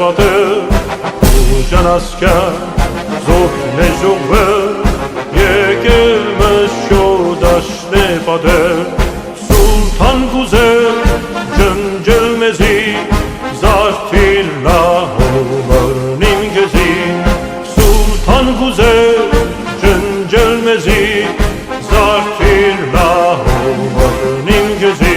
պատեր ու ջանասկար զոհն է ժողվել եկել մշոդաշն է պատեր սուլթան գուզեր ջնջել մեզի զարդիր լահովրն իմ գեզի սուլթան գուզեր ջնջել մեզի զարդիր լահովրն իմ գեզի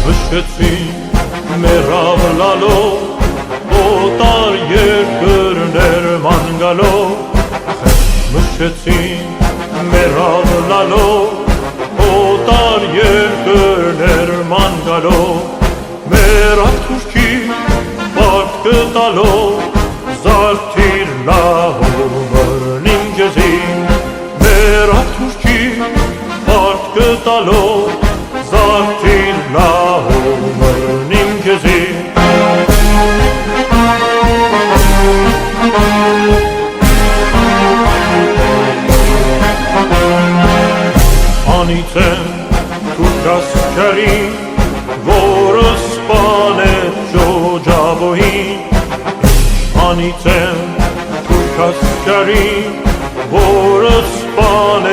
Վշկեցին մեռավ լալով օտար երկրներ ման գալով Վշկեցին մեռավ լալով օտար երկրներ ման գալով մեր աղթուշքի պարտքը տալով զարդիր լահովրն իմ գեզին մեր աղթուշքի պարտքը տալով զարդիր լահովրն իմ գեզին Անիցեմ թուրքասկարին որը սպանեց ջոջաբոյին Անիցեմ թուրքասկարին որը սպանեց